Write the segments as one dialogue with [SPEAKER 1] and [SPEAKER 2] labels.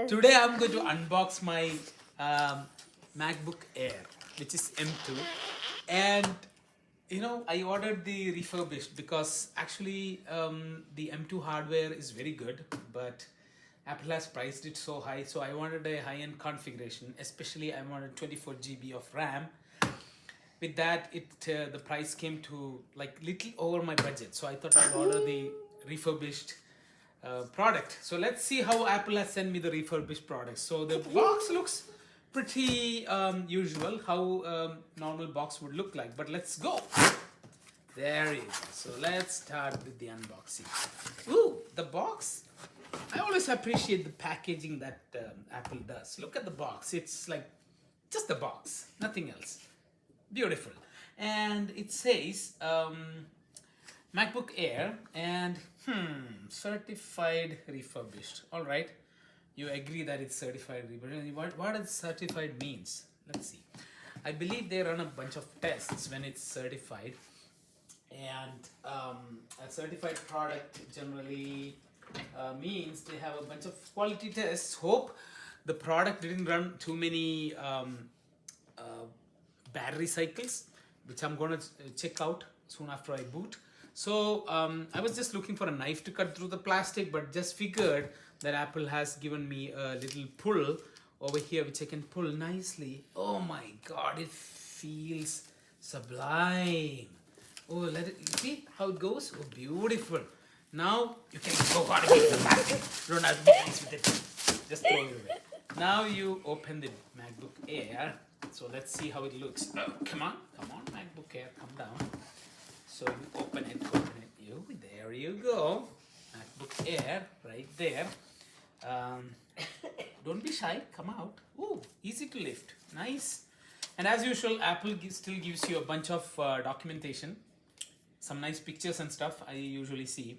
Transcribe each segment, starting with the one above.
[SPEAKER 1] Today I'm going to unbox my Macbook Air, which is M2, and I ordered the refurbished because actually the M2 hardware is very good, but Apple has priced it so high, so I wanted a high-end configuration. Especially I wanted 24 GB of RAM. With that, the price came to like little over my budget, so I thought I'd order the refurbished product. So let's see how Apple has sent me the refurbished product. So the box looks pretty usual, how normal box would look like, but let's go. There you go. So let's start with the unboxing. Ooh, the box. I always appreciate the packaging that Apple does. Look at the box. It's like just the box, nothing else. Beautiful. And it says MacBook Air and certified refurbished. All right, you agree that it's certified refurbished. What does certified means? Let's see. I believe they run a bunch of tests when it's certified, and a certified product generally means they have a bunch of quality tests. Hope the product didn't run too many battery cycles, which I'm gonna check out soon after I boot. So I was just looking for a knife to cut through the plastic, but just figured that Apple has given me a little pull over here, which I can pull nicely. Oh my God, it feels sublime. Oh, let it, see how it goes? Oh, beautiful. Now you can go on with the plastic. You don't have to be nice with it. Just throw it away. Now you open the MacBook Air. So let's see how it looks. Oh, come on, MacBook Air, come down. So you open it. There you go. MacBook Air, right there. Don't be shy, come out. Ooh, easy to lift, nice. And as usual, Apple still gives you a bunch of documentation, some nice pictures and stuff I usually see.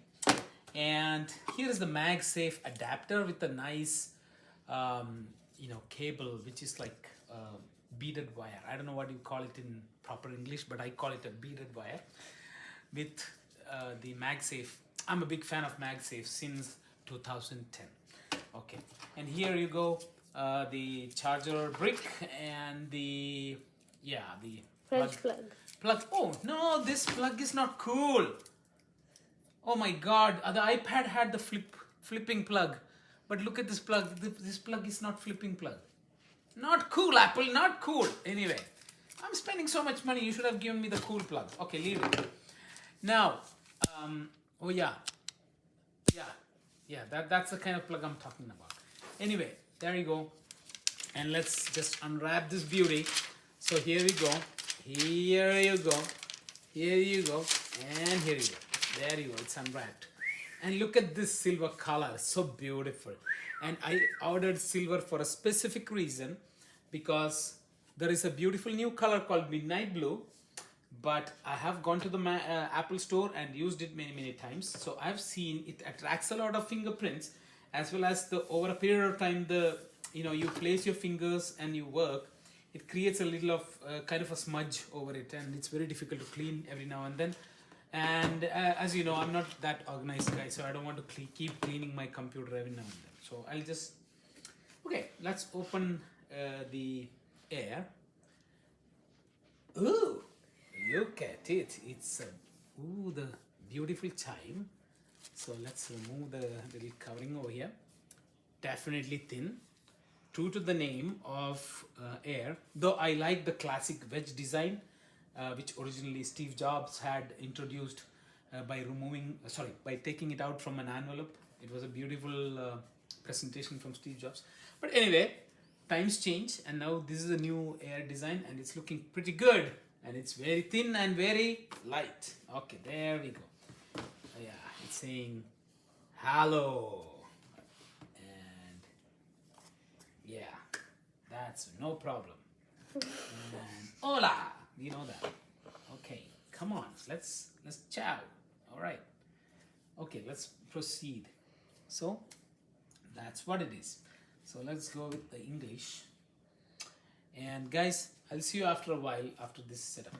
[SPEAKER 1] And here is the MagSafe adapter with a nice, cable, which is like beaded wire. I don't know what you call it in proper English, but I call it a beaded wire with the MagSafe. I'm a big fan of MagSafe since 2010. Okay, and here you go, the charger brick and the plug. Oh no, this plug is not cool. Oh my God, the iPad had the flipping plug, but look at this plug. This plug is not flipping plug. Not cool, Apple, not cool. Anyway, I'm spending so much money. You should have given me the cool plug. Okay, leave it. Now, oh yeah, that's the kind of plug I'm talking about. Anyway, there you go. And let's just unwrap this beauty. So here we go. Here you go. Here you go. And here you go. There you go. It's unwrapped. And look at this silver color. So beautiful. And I ordered silver for a specific reason, because there is a beautiful new color called Midnight Blue, but I have gone to the Apple store and used it many times. So I've seen it attracts a lot of fingerprints, as well as over a period of time, you place your fingers and you work, it creates a little of kind of a smudge over it, and it's very difficult to clean every now and then. And as you know, I'm not that organized guy, so I don't want to keep cleaning my computer every now and then. So I'll just, okay, let's open the Air. Ooh, look at it. It's the beautiful chime. So let's remove the little covering over here. Definitely thin, true to the name of Air, though I like the classic wedge design, which originally Steve Jobs had introduced by taking it out from an envelope. It was a beautiful presentation from Steve Jobs. But anyway, times change, and now this is a new Air design, and it's looking pretty good, and it's very thin and very light. Okay, there we go. Yeah, it's saying hello, and yeah, that's no problem. And hola, you know that. Okay, come on, let's chow. All right. Okay, let's proceed. So that's what it is. So let's go with the English. And guys, I'll see you after a while after this setup.